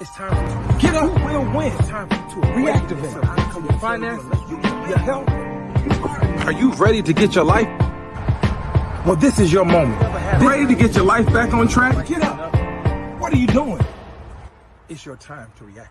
It's time for you to get up. You will win. It's time for you to reactivate your finances, your health. Are you ready to get your life? Well, this is your moment. Ready to get your life back on track? Get up. What are you doing? It's your time to reactivate.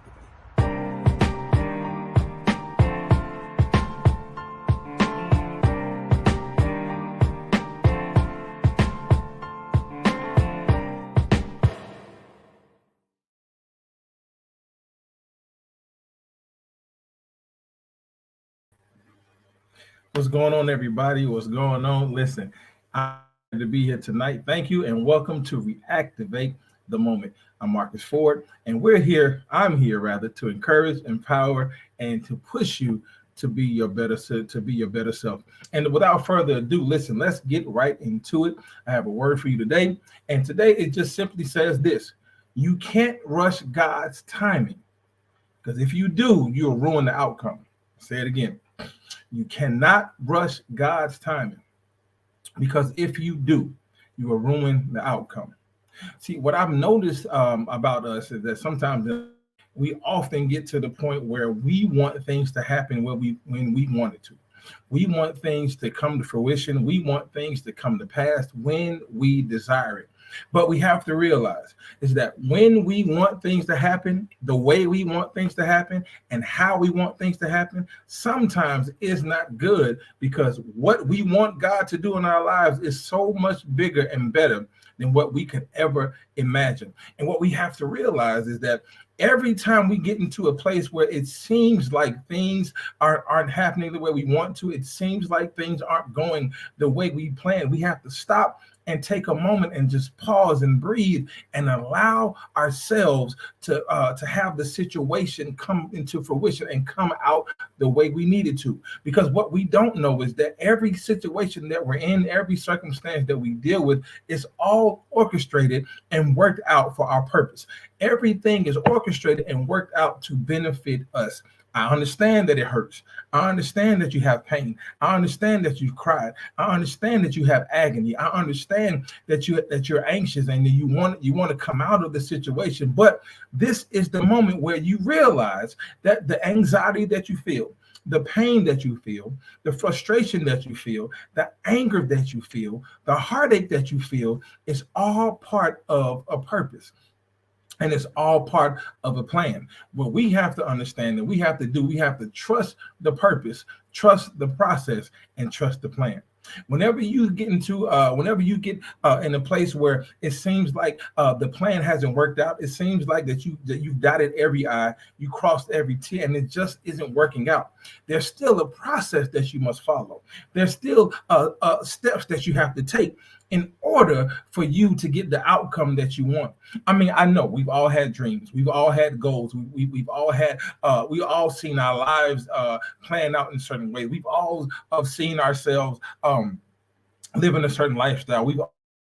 What's going on, everybody? What's going on? Listen, I'm glad to be here tonight. Thank you, and welcome to Reactivate the Moment. I'm Marques Ford, and I'm here to encourage, empower, and to push you to be your better self. And without further ado, listen, let's get right into it. I have a word for you today, and today it just simply says this: you can't rush God's timing, because if you do, you'll ruin the outcome. I'll say it again. You cannot rush God's timing, because if you do, you will ruin the outcome. See, what I've noticed about us is that sometimes we often get to the point where we want things to happen when we want it to. We want things to come to fruition. We want things to come to pass when we desire it. But we have to realize is that when we want things to happen, the way we want things to happen and how we want things to happen, sometimes is not good, because what we want God to do in our lives is so much bigger and better than what we could ever imagine. And what we have to realize is that every time we get into a place where it seems like things aren't happening the way we want to, it seems like things aren't going the way we planned, we have to stop and take a moment and just pause and breathe and allow ourselves to have the situation come into fruition and come out the way we need it to. Because what we don't know is that every situation that we're in, every circumstance that we deal with, is all orchestrated and worked out for our purpose. Everything is orchestrated and worked out to benefit us. I understand that it hurts. I understand that you have pain. I understand that you've cried. I understand that you have agony. I understand that you're anxious and that you want to come out of the situation. But this is the moment where you realize that the anxiety that you feel, the pain that you feel, the frustration that you feel, the anger that you feel, the heartache that you feel is all part of a purpose. And it's all part of a plan. What we have to understand that we have to trust the purpose, trust the process, and trust the plan. Whenever you get in a place where it seems like the plan hasn't worked out, it seems like that you've dotted every I, you crossed every T, and it just isn't working out. There's still a process that you must follow. There's still steps that you have to take in order for you to get the outcome that you want. I mean, I know we've all had dreams, we've all had goals, we've all seen our lives planned out in a certain way. We've all seen ourselves living a certain lifestyle. We've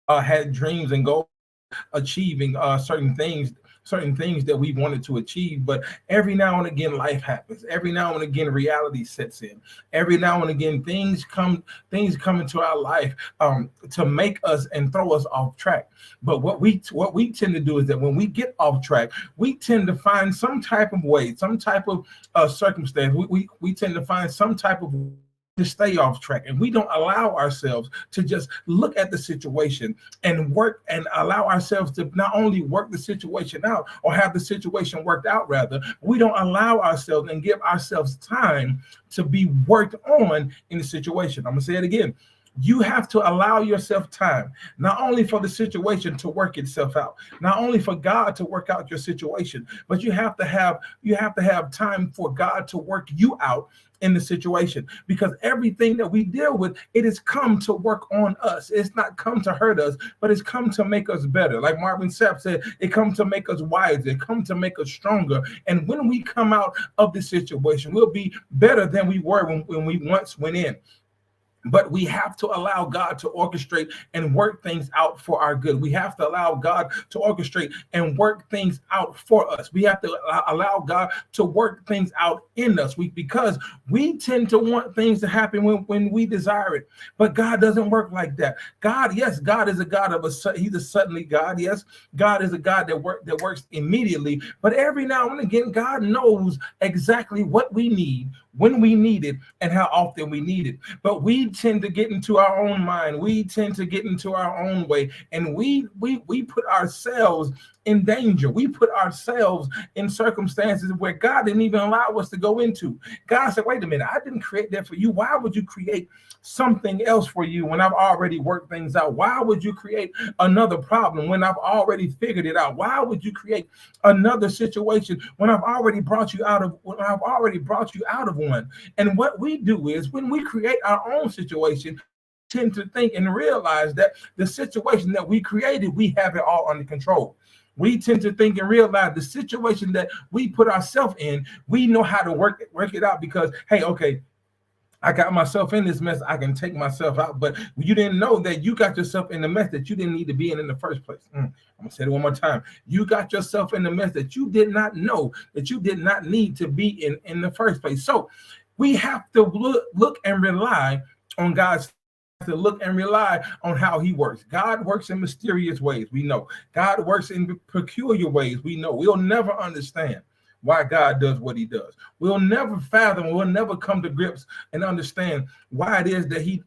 had dreams and goals, achieving certain things that we wanted to achieve. But every now and again, life happens. Every now and again, reality sets in. Every now and again, things come into our life to make us and throw us off track. But what we tend to do is that when we get off track, we tend to find some type of way, some type of circumstance. We tend to find some type of to stay off track, and we don't allow ourselves to just look at the situation and work and allow ourselves to not only work the situation out or have the situation worked out, rather we don't allow ourselves and give ourselves time to be worked on in the situation. I'm gonna say it again. You have to allow yourself time, not only for the situation to work itself out, not only for God to work out your situation, but you have to have time for God to work you out in the situation. Because everything that we deal with, it has come to work on us. It's not come to hurt us, but it's come to make us better. Like Marvin Sapp said, it comes to make us wiser. It comes to make us stronger. And when we come out of the situation, we'll be better than we were when we once went in. But we have to allow God to orchestrate and work things out for our good. We have to allow God to orchestrate and work things out for us. We have to allow God to work things out in us. Because we tend to want things to happen when we desire it. But God doesn't work like that. God, yes, God is a God of he's a suddenly God. Yes, God is a God that works immediately. But every now and again, God knows exactly what we need, when we need it, and how often we need it. But we tend to get into our own mind. We tend to get into our own way, and we put ourselves in danger. We put ourselves in circumstances where God didn't even allow us to go into. God said, wait a minute, I didn't create that for you. Why would you create something else for you when I've already worked things out? Why would you create another problem when I've already figured it out? Why would you create another situation when I've already brought you out of one? And what we do is, when we create our own situation, tend to think and realize that the situation that we created, we have it all under control. We tend to think and realize the situation that we put ourselves in, we know how to work it out, because, hey, okay, I got myself in this mess, I can take myself out. But you didn't know that you got yourself in the mess that you didn't need to be in the first place. I'm gonna say it one more time. You got yourself in the mess that you did not know that you did not need to be in the first place. So we have to look and rely on God's, to look and rely on how he works. God works in mysterious ways, we know. God works in peculiar ways, we know. We'll never understand why God does what he does. We'll never fathom, we'll never come to grips and understand why it is that he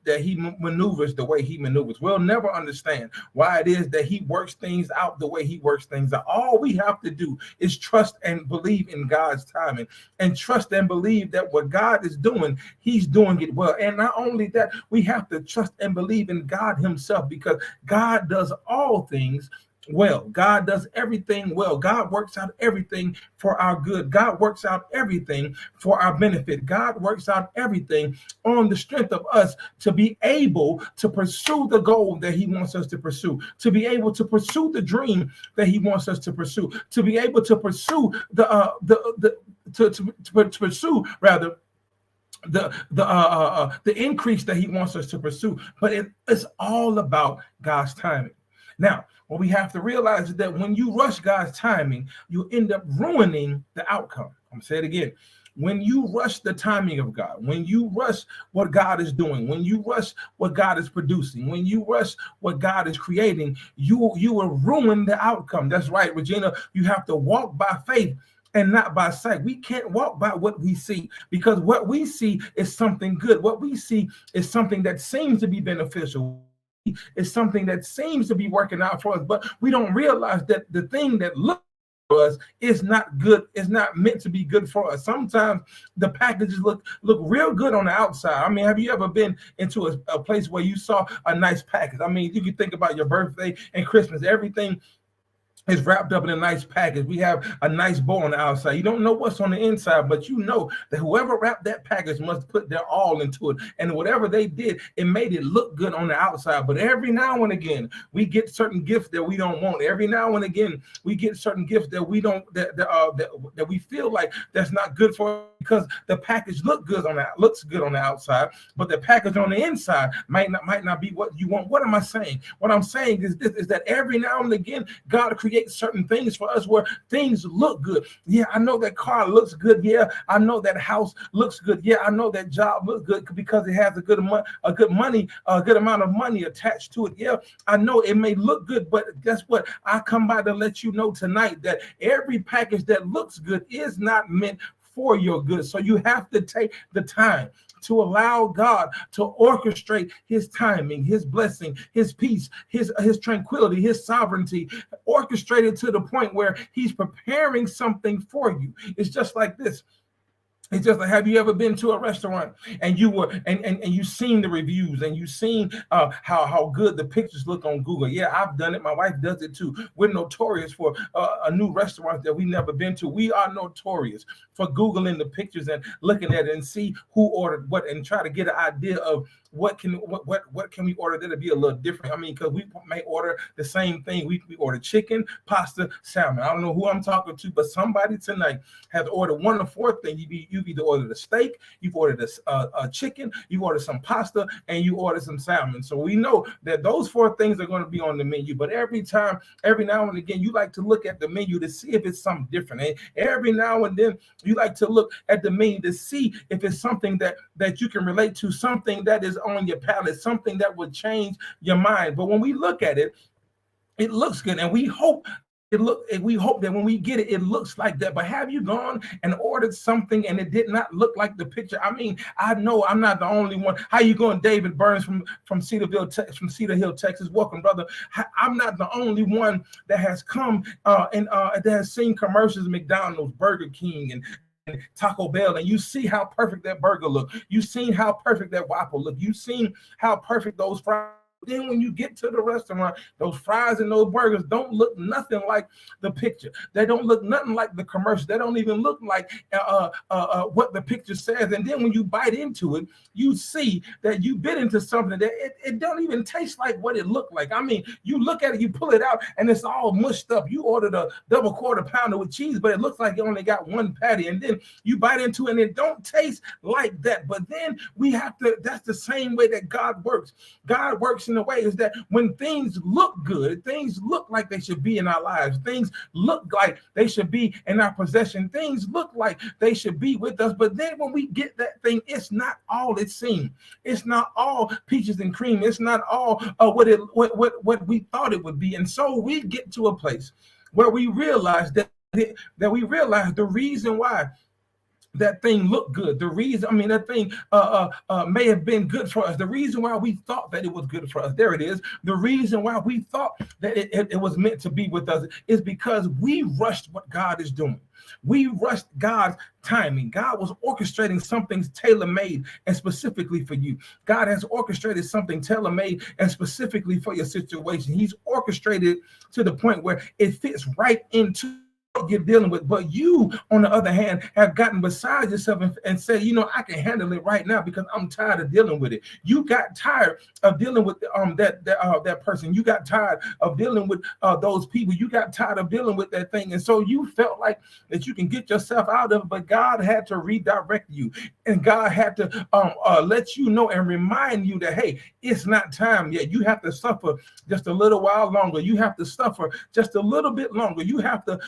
maneuvers the way he maneuvers. We'll never understand why it is that he works things out the way he works things out. All we have to do is trust and believe in God's timing, and trust and believe that what God is doing, he's doing it well. And not only that, we have to trust and believe in God himself, because God does all things well. God does everything well. God works out everything for our good. God works out everything for our benefit. God works out everything on the strength of us to be able to pursue the goal that he wants us to pursue, to be able to pursue the dream that he wants us to pursue, to be able to pursue the increase that he wants us to pursue. But it's all about God's timing. Now, what we have to realize is that when you rush God's timing, you end up ruining the outcome. I'm going to say it again. When you rush the timing of God, when you rush what God is doing, when you rush what God is producing, when you rush what God is creating, you will ruin the outcome. That's right, Regina. You have to walk by faith and not by sight. We can't walk by what we see, because what we see is something good. What we see is something that seems to be beneficial. Is something that seems to be working out for us, but we don't realize that the thing that looks for us is not good, is not meant to be good for us. Sometimes the packages look real good on the outside. I mean, have you ever been into a place where you saw a nice package? I mean, you can think about your birthday and Christmas. Everything is wrapped up in a nice package. We have a nice bow on the outside. You don't know what's on the inside, but you know that whoever wrapped that package must put their all into it. And whatever they did, it made it look good on the outside. But every now and again, we get certain gifts that we don't want. Every now and again, we get certain gifts that we don't, that we feel like that's not good for us, because the package looks good on the outside, but the package on the inside might not be what you want. What am I saying? What I'm saying is this: is that every now and again, God creates certain things for us where things look good. Yeah, I know that car looks good. Yeah, I know that house looks good. Yeah, I know that job looks good because it has a good amount of money attached to it. Yeah, I know it may look good, but guess what? I come by to let you know tonight that every package that looks good is not meant for your good. So you have to take the time to allow God to orchestrate his timing, his blessing, his peace, his tranquility, his sovereignty, orchestrated to the point where he's preparing something for you. It's just like this. It's just like, have you ever been to a restaurant and you were and you seen the reviews and you seen how good the pictures look on Google? Yeah, I've done it. My wife does it too. We're notorious for a new restaurant that we've never been to. We are notorious for Googling the pictures and looking at it and see who ordered what and try to get an idea of what can we order that'll be a little different? I mean, because we may order the same thing. We order chicken, pasta, salmon. I don't know who I'm talking to, but somebody tonight has ordered one of 4 things. You've either ordered a steak, you've ordered a chicken, you ordered some pasta, and you ordered some salmon. So we know that those 4 things are going to be on the menu. But every now and again, you like to look at the menu to see if it's something different. And every now and then, you like to look at the menu to see if it's something that you can relate to, something that is on your palate, something that would change your mind. But when we look at it, it looks good, and we hope that when we get it, it looks like that. But have you gone and ordered something and it did not look like the picture? I mean, I know I'm not the only one. How you going, David Burns from Cedar Hill, Texas? Welcome, brother. I'm not the only one that has come and that has seen commercials of McDonald's, Burger King, and Taco Bell, and you see how perfect that burger look. You've seen how perfect that waffle look. You've seen how perfect those fries. Then when you get to the restaurant, those fries and those burgers don't look nothing like the picture. They don't look nothing like the commercial. They don't even look like what the picture says. And then when you bite into it, you see that you bit into something that it don't even taste like what it looked like. I mean, you look at it, you pull it out, and it's all mushed up. You ordered a double quarter pounder with cheese, but it looks like you only got 1 patty. And then you bite into it, and it don't taste like that. But then that's the same way that God works. God works in a way is that when things look good, things look like they should be in our lives, things look like they should be in our possession, things look like they should be with us. But then when we get that thing, it's not all it seemed. It's not all peaches and cream. It's not all what we thought it would be. And so we get to a place where we realize that the reason why that thing looked good. That thing may have been good for us. The reason why we thought that it was good for us, there it is. The reason why we thought that it was meant to be with us is because we rushed what God is doing. We rushed God's timing. God was orchestrating something tailor-made and specifically for you. God has orchestrated something tailor-made and specifically for your situation. He's orchestrated to the point where it fits right into what you're dealing with. But you, on the other hand, have gotten beside yourself and said, I can handle it right now because I'm tired of dealing with it. You got tired of dealing with that person. You got tired of dealing with those people. You got tired of dealing with that thing. And so you felt like that you can get yourself out of it, but God had to redirect you. And God had to let you know and remind you that, hey, it's not time yet. You have to suffer just a little while longer. You have to suffer just a little bit longer. You have to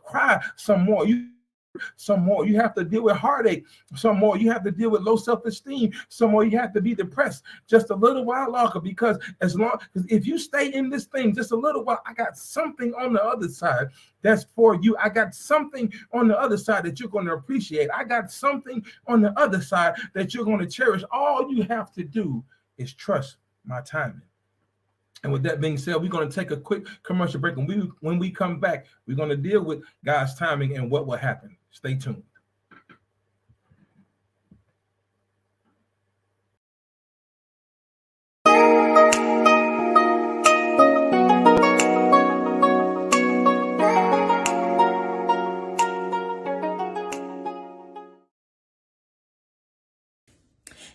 cry some more. You have to deal with heartache some more. You have to deal with low self-esteem some more. You have to be depressed just a little while longer, because if you stay in this thing just a little while, I got something on the other side that's for you. I got something on the other side that you're going to appreciate. I got something on the other side that you're going to cherish. All you have to do is trust my timing. And with that being said, we're going to take a quick commercial break. And when we come back, we're going to deal with God's timing and what will happen. Stay tuned.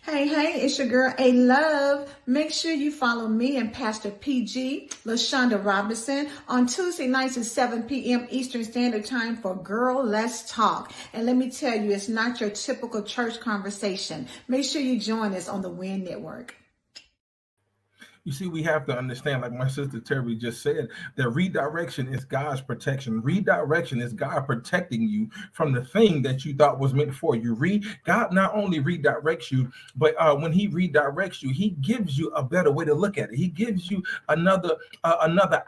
Hey, it's your girl, A Love. Make sure you follow me and Pastor PG, LaShonda Robinson, on Tuesday nights at 7 p.m. Eastern Standard Time for Girl Let's Talk. And let me tell you, it's not your typical church conversation. Make sure you join us on the WIN Network. You see, we have to understand, like my sister Terry just said, that redirection is God's protection. Redirection is God protecting you from the thing that you thought was meant for you. God not only redirects you, but when he redirects you, he gives you a better way to look at it. He gives you another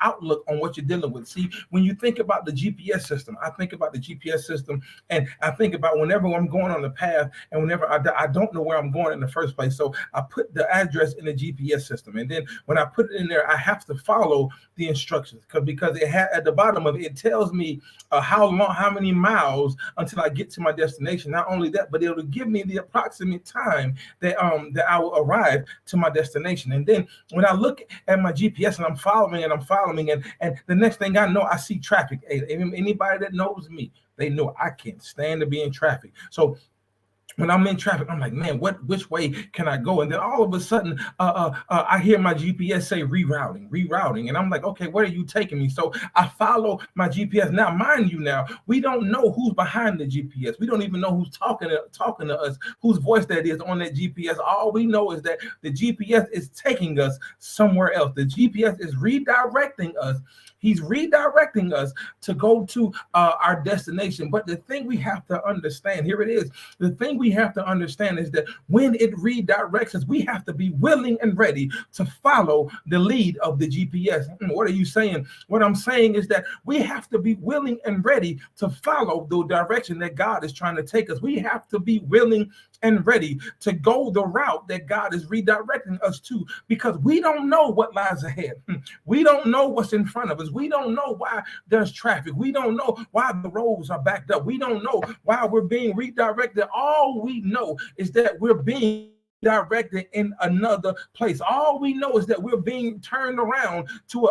outlook on what you're dealing with. See, when you think about the GPS system, I think about the GPS system, and I think about whenever I'm going on the path, and whenever I don't know where I'm going in the first place. So I put the address in the GPS system, and then when I put it in there, I have to follow the instructions because at the bottom of it, it tells me how many miles until I get to my destination. Not only that, but it'll give me the approximate time that I will arrive to my destination. And then when I look at my GPS and I'm following, and the next thing I know, I see traffic. Anybody that knows me, they know I can't stand to be in traffic. So When I'm in traffic, I'm like, man, which way can I go? And then all of a sudden, I hear my GPS say rerouting. And I'm like, okay, where are you taking me? So I follow my GPS. Now, mind you, we don't know who's behind the GPS. We don't even know who's talking to us, whose voice that is on that GPS. All we know is that the GPS is taking us somewhere else. The GPS is redirecting us. He's redirecting us to go to our destination. But the thing we have to understand, here it is, the thing we have to understand is that when it redirects us, we have to be willing and ready to follow the lead of the GPS. What are you saying? What I'm saying is that we have to be willing and ready to follow the direction that God is trying to take us. We have to be willing and ready to go the route that God is redirecting us to, because we don't know what lies ahead. We don't know what's in front of us. We don't know why there's traffic. We don't know why the roads are backed up. We don't know why we're being redirected. All we know is that we're being directed in another place. All we know is that we're being turned around to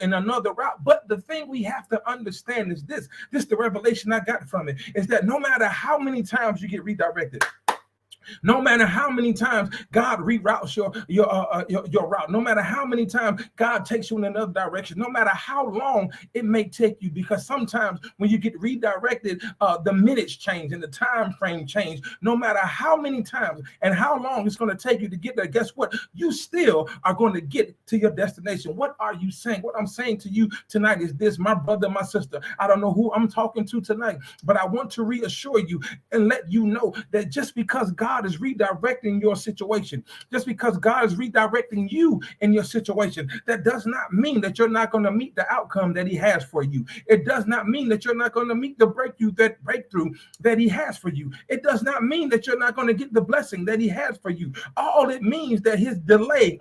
in another route. But the thing we have to understand is this the revelation I got from it, is that no matter how many times you get redirected, no matter how many times God reroutes your route, no matter how many times God takes you in another direction, no matter how long it may take you, because sometimes when you get redirected, the minutes change and the time frame change. No matter how many times and how long it's going to take you to get there, guess what? You still are going to get to your destination. What are you saying? What I'm saying to you tonight is this, my brother, my sister. I don't know who I'm talking to tonight, but I want to reassure you and let you know that just because God is redirecting your situation, just because God is redirecting you in your situation, that does not mean that you're not going to meet the outcome that he has for you. It does not mean that you're not going to meet the breakthrough that he has for you. It does not mean that you're not going to get the blessing that he has for you. All it means that his delay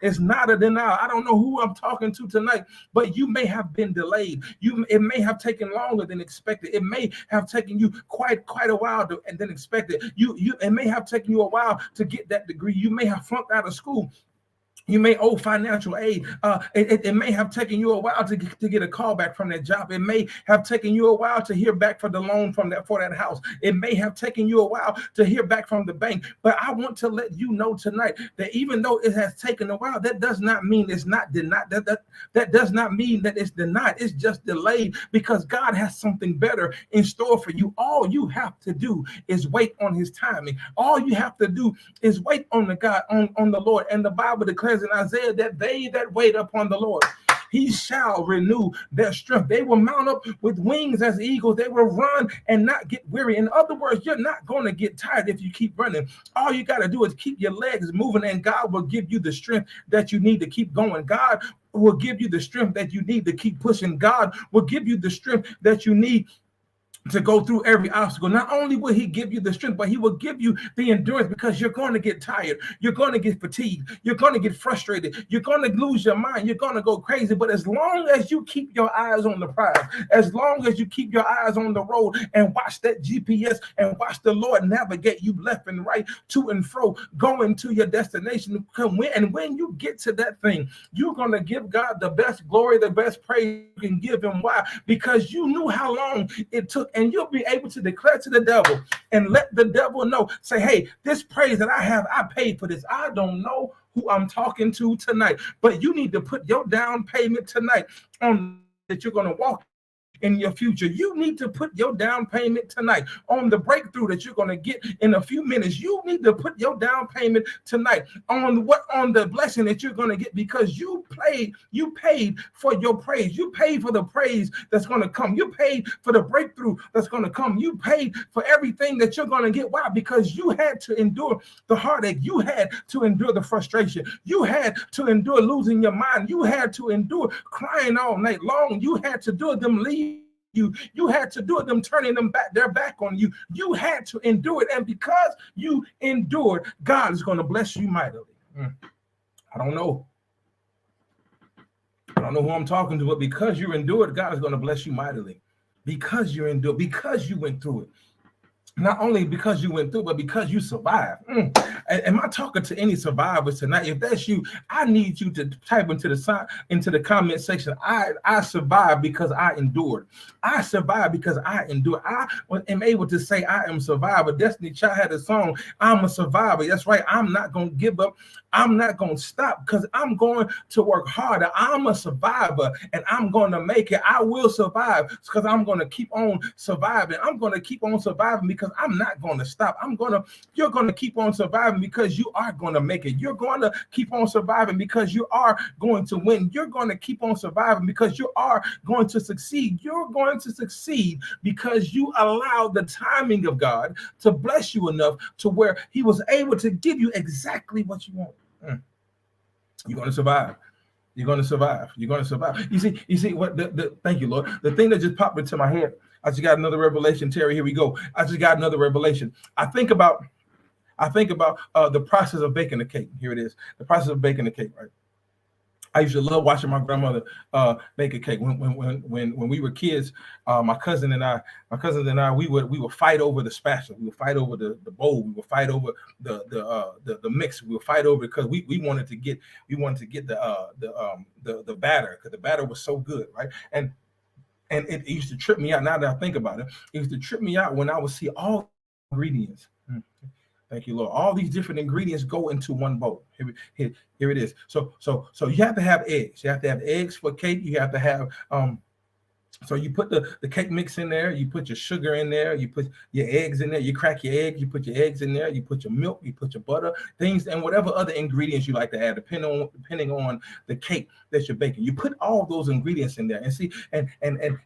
is not a denial. I don't know who I'm talking to tonight, but you may have been delayed. It may have taken longer than expected. It may have taken you quite a while than expected. It may have taken you a while to get that degree. You may have flunked out of school. You may owe financial aid. It may have taken you a while to get a call back from that job. It may have taken you a while to hear back for the loan for that house. It may have taken you a while to hear back from the bank. But I want to let you know tonight that even though it has taken a while, that does not mean it's not denied. That does not mean that it's denied. It's just delayed because God has something better in store for you. All you have to do is wait on his timing. All you have to do is wait on the Lord. And the Bible declares in Isaiah that they that wait upon the Lord, he shall renew their strength. They will mount up with wings as eagles. They will run and not get weary. In other words, you're not going to get tired if you keep running. All you got to do is keep your legs moving, and God will give you the strength that you need to keep going. God will give you the strength that you need to keep pushing. God will give you the strength that you need to go through every obstacle. Not only will he give you the strength, but he will give you the endurance, because you're going to get tired. You're going to get fatigued. You're going to get frustrated. You're going to lose your mind. You're going to go crazy. But as long as you keep your eyes on the prize, as long as you keep your eyes on the road and watch that GPS and watch the Lord navigate you left and right, to and fro, going to your destination. And when you get to that thing, you're going to give God the best glory, the best praise you can give him. Why? Because you knew how long it took. And you'll be able to declare to the devil and let the devil know, say, hey, this praise that I have, I paid for this. I don't know who I'm talking to tonight, but you need to put your down payment tonight on that you're going to walk in your future. You need to put your down payment tonight on the breakthrough that you're going to get in a few minutes. You need to put your down payment tonight on the blessing that you're going to get, because you paid for your praise. You paid for the praise that's going to come. You paid for the breakthrough that's going to come. You paid for everything that you're going to get. Why? Because you had to endure the heartache. You had to endure the frustration. You had to endure losing your mind. You had to endure crying all night long. You had to do them leave you had to do it, them turning their back on you. You had to endure it, and because you endured, God is going to bless you mightily. I don't know who I'm talking to, but because you endured, God is going to bless you mightily. Because you endured, because you went through it. Not only because you went through, but because you survived. Am I talking to any survivors tonight? If that's you, I need you to type into the comment section. I survived because I endured. I survived because I endured. I am able to say I am a survivor. Destiny Child had a song, I'm a survivor. That's right. I'm not going to give up. I'm not going to stop because I'm going to work harder. I'm a survivor and I'm going to make it. I will survive because I'm going to keep on surviving. I'm going to keep on surviving because I'm not going to stop. You're going to keep on surviving because you are going to make it. You're going to keep on surviving because you are going to win. You're going to keep on surviving because you are going to succeed. You're going to succeed because you allowed the timing of God to bless you enough to where he was able to give you exactly what you want. You're going to survive. You're going to survive. You're going to survive. You see what thank you, Lord. The thing that just popped into my head, I just got another revelation. Terry, here we go. I just got another revelation. I think about the process of baking a cake. Here it is. The process of baking a cake, right? I used to love watching my grandmother bake a cake. When we were kids, my cousins and I, we would fight over the spatula. We would fight over the bowl. We would fight over the mix. We would fight over because we wanted to get the batter, because the batter was so good, right? And it used to trip me out. Now that I think about it, it used to trip me out when I would see all ingredients. Thank you, Lord. All these different ingredients go into one bowl. Here it is. So you have to have eggs. You have to have eggs for cake. You have to have so you put the cake mix in there, you put your sugar in there, you put your eggs in there, you crack your eggs, you put your eggs in there, you put your milk, you put your butter, things, and whatever other ingredients you like to add, depending on the cake that you're baking. You put all those ingredients in there and see, and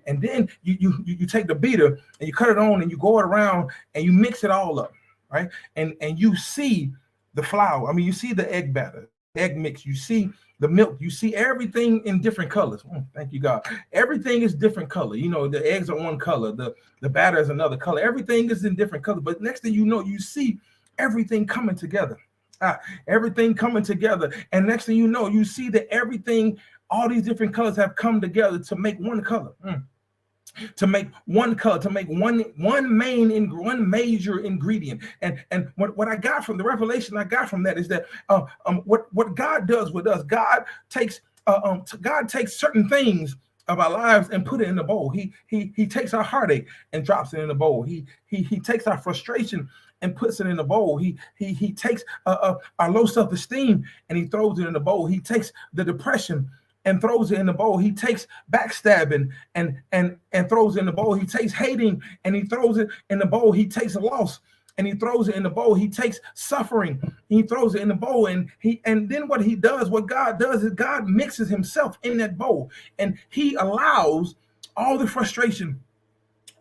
then you take the beater and you cut it on and you go around and you mix it all up. Right, and you see the flour. I mean, you see the egg batter, egg mix. You see the milk. You see everything in different colors. Thank you, God. Everything is different color. You know, the eggs are one color. The batter is another color. Everything is in different colors. But next thing you know, you see everything coming together. Everything coming together. And next thing you know, you see that everything, all these different colors have come together to make one color. To make one color, to make one major ingredient. And what I got from the revelation I got from that is that what God does with us, God takes certain things of our lives and put it in the bowl. He takes our heartache and drops it in the bowl. He takes our frustration and puts it in the bowl. He takes our low self-esteem and he throws it in the bowl. He takes the depression and throws it in the bowl. He takes backstabbing and throws it in the bowl. He takes hating and he throws it in the bowl. He takes loss and he throws it in the bowl. He takes suffering, he throws it in the bowl. And then what God does is God mixes himself in that bowl, and he allows all the frustration,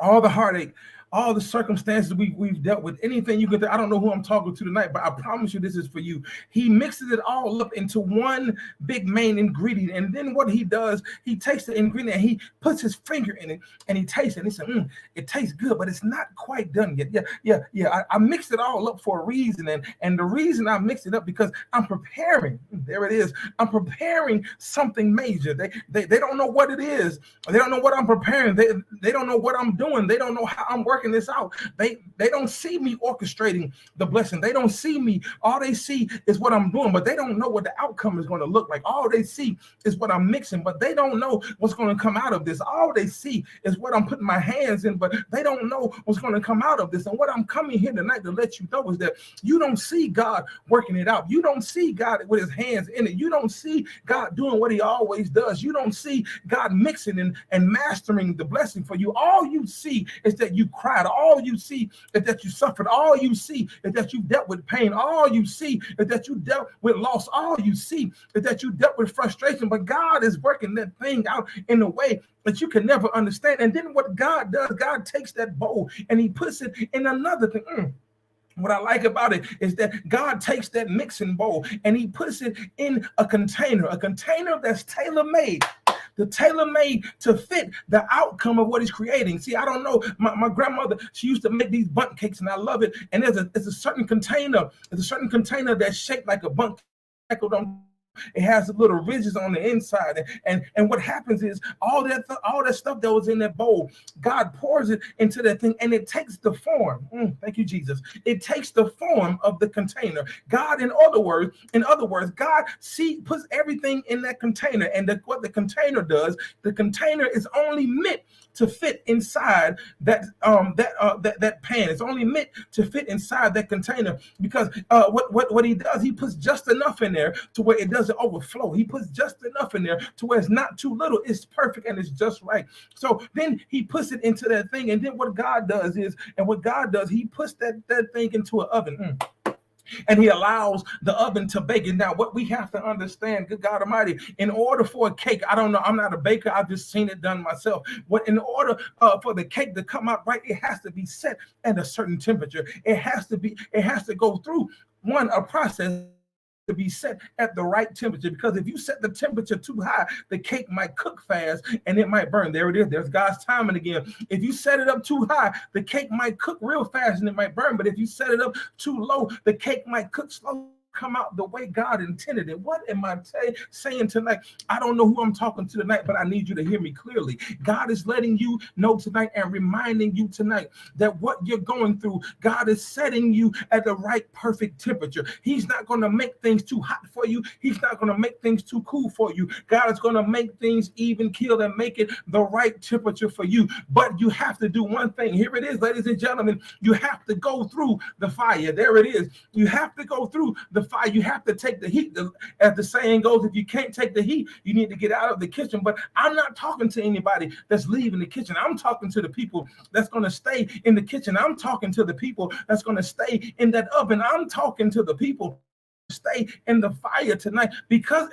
all the heartache, all the circumstances we've dealt with, anything you could. I don't know who I'm talking to tonight, but I promise you this is for you. He mixes it all up into one big main ingredient. And then what he does, he takes the ingredient and he puts his finger in it and he tastes it. And he said, it tastes good, but it's not quite done yet. Yeah. I mixed it all up for a reason. And the reason I mixed it up because I'm preparing. There it is. I'm preparing something major. They don't know what it is. They don't know what I'm preparing. They don't know what I'm doing. They don't know how I'm working this out. They don't see me orchestrating the blessing. They don't see me. All they see is what I'm doing, but they don't know what the outcome is going to look like. All they see is what I'm mixing, but they don't know what's going to come out of this. All they see is what I'm putting my hands in, but they don't know what's going to come out of this. And what I'm coming here tonight to let you know is that you don't see God working it out. You don't see God with his hands in it. You don't see God doing what he always does. You don't see God mixing and mastering the blessing for you. All you see is that you cried. All you see is that you suffered. All you see is that you dealt with pain. All you see is that you dealt with loss. All you see is that you dealt with frustration. But God is working that thing out in a way that you can never understand. And then what God does, God takes that bowl and he puts it in another thing. What I like about it is that God takes that mixing bowl and he puts it in a container that's tailor-made. The tailor-made to fit the outcome of what he's creating. See, I don't know. My grandmother, she used to make these bundt cakes, and I love it. And it's a certain container. It's a certain container that's shaped like a bundt cake. It has little ridges on the inside, and what happens is all that stuff that was in that bowl, God pours it into that thing, and it takes the form. Thank you, Jesus. It takes the form of the container. God, in other words, God puts everything in that container, and what the container does, the container is only meant to fit inside that pan. It's only meant to fit inside that container, because what he does, he puts just enough in there to where it doesn't overflow. He puts just enough in there to where it's not too little. It's perfect and it's just right. So then he puts it into that thing, and then what God does, he puts that thing into an oven. And he allows the oven to bake it. Now, what we have to understand, good God Almighty, in order for a cake, I don't know, I'm not a baker, I've just seen it done myself. In order for the cake to come out right, it has to be set at a certain temperature. It has to go through a process to be set at the right temperature, because if you set the temperature too high, the cake might cook fast and it might burn. There it is. There's God's timing again. If you set it up too high, the cake might cook real fast and it might burn. But if you set it up too low, the cake might cook slow, come out the way God intended it. What am I saying tonight? I don't know who I'm talking to tonight, but I need you to hear me clearly. God is letting you know tonight and reminding you tonight that what you're going through, God is setting you at the right perfect temperature. He's not going to make things too hot for you. He's not going to make things too cool for you. God is going to make things even keel and make it the right temperature for you. But you have to do one thing. Here it is, ladies and gentlemen. You have to go through the fire. There it is. You have to go through the fire. You have to take the heat. As the saying goes, if you can't take the heat, you need to get out of the kitchen. But I'm not talking to anybody that's leaving the kitchen. I'm talking to the people that's going to stay in the kitchen. I'm talking to the people that's going to stay in that oven. I'm talking to the people stay in the fire tonight, because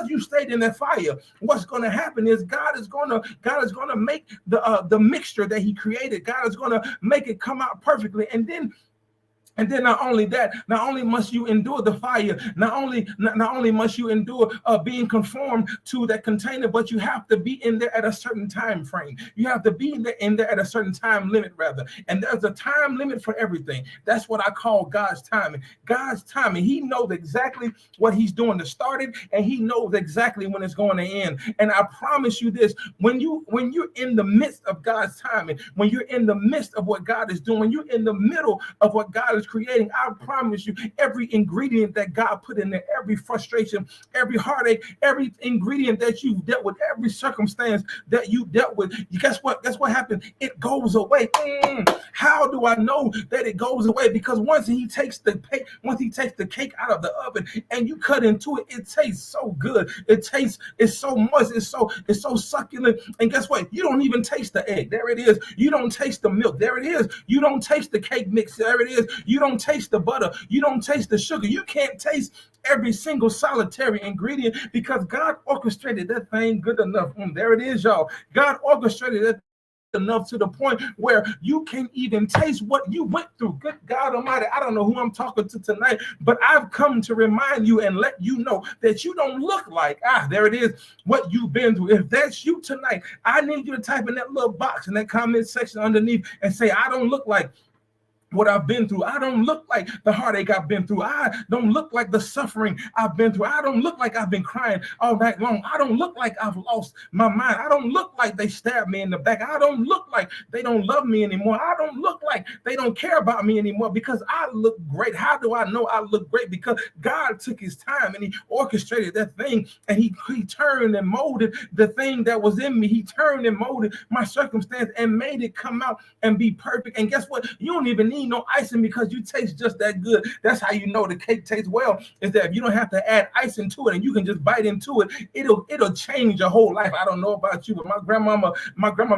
you stayed in that fire, what's going to happen is God is going to make the mixture that he created. God is going to make it come out perfectly. And then not only must you endure the fire, not only must you endure being conformed to that container, but you have to be in there at a certain time frame. You have to be in there at a certain time limit, rather. And there's a time limit for everything. That's what I call God's timing. God's timing. He knows exactly what he's doing to start it, and he knows exactly when it's going to end. And I promise you this, when you're in the midst of God's timing, when you're in the midst of what God is doing, when you're in the middle of what God is creating, I promise you, every ingredient that God put in there, every frustration, every heartache, every ingredient that you've dealt with, every circumstance that you dealt with, guess what happens? It goes away. How do I know that it goes away? Because once he takes the cake out of the oven and you cut into it, it tastes so good. It's so moist, it's so succulent. And guess what? You don't even taste the egg. There it is. You don't taste the milk. There it is. You don't taste the cake mix. There it is. You don't taste the butter. You don't taste the sugar. You can't taste every single solitary ingredient, because God orchestrated that thing good enough. There it is, y'all. God orchestrated that enough to the point where you can't even taste what you went through. Good God Almighty, I don't know who I'm talking to tonight, but I've come to remind you and let you know that you don't look like, there it is, what you've been through. If that's you tonight, I need you to type in that little box in that comment section underneath and say, I don't look like what I've been through. I don't look like the heartache I've been through. I don't look like the suffering I've been through. I don't look like I've been crying all night long. I don't look like I've lost my mind. I don't look like they stabbed me in the back. I don't look like they don't love me anymore. I don't look like they don't care about me anymore, because I look great. How do I know I look great? Because God took his time and he orchestrated that thing, and he turned and molded the thing that was in me. He turned and molded my circumstance and made it come out and be perfect. And guess what? You don't even need no icing, because you taste just that good. That's how you know the cake tastes well, is that if you don't have to add icing to it and you can just bite into it, it'll change your whole life. I don't know about you, but my grandmama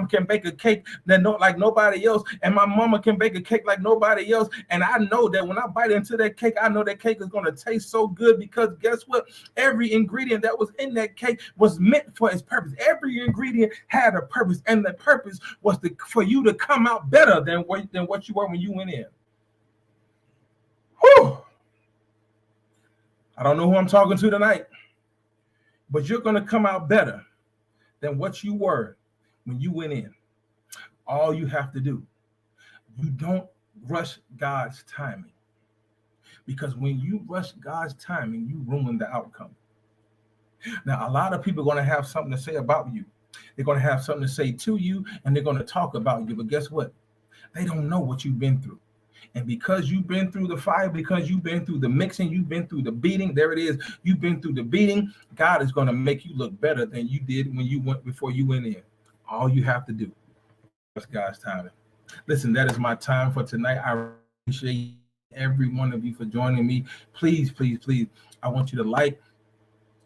can bake a cake that like nobody else, and my mama can bake a cake like nobody else. And I know that when I bite into that cake, I know that cake is going to taste so good, because guess what? Every ingredient that was in that cake was meant for its purpose. Every ingredient had a purpose, and the purpose was for you to come out better than what you were when you went in. Whew. I don't know who I'm talking to tonight, but you're going to come out better than what you were when you went in. All you have to do, you don't rush God's timing, because when you rush God's timing, you ruin the outcome. Now, a lot of people are going to have something to say about you. They're going to have something to say to you, and they're going to talk about you. But guess what? They don't know what you've been through. And because you've been through the fire, because you've been through the mixing, you've been through the beating, there it is. You've been through the beating. God is going to make you look better than you did when you went before you went in. All you have to do is God's timing. Listen, that is my time for tonight. I appreciate every one of you for joining me. Please, please, please, I want you to like,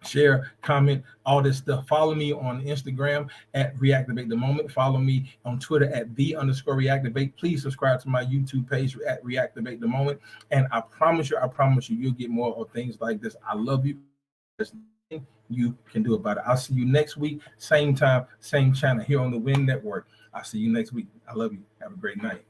share, comment, all this stuff. Follow me on Instagram at Reactivate the Moment. Follow me on Twitter at @the_reactivate. Please subscribe to my YouTube page at Reactivate the Moment. And I promise you, you'll get more of things like this. I love you. There's nothing you can do about it. I'll see you next week, same time, same channel here on the Win Network. I'll see you next week. I love you. Have a great night.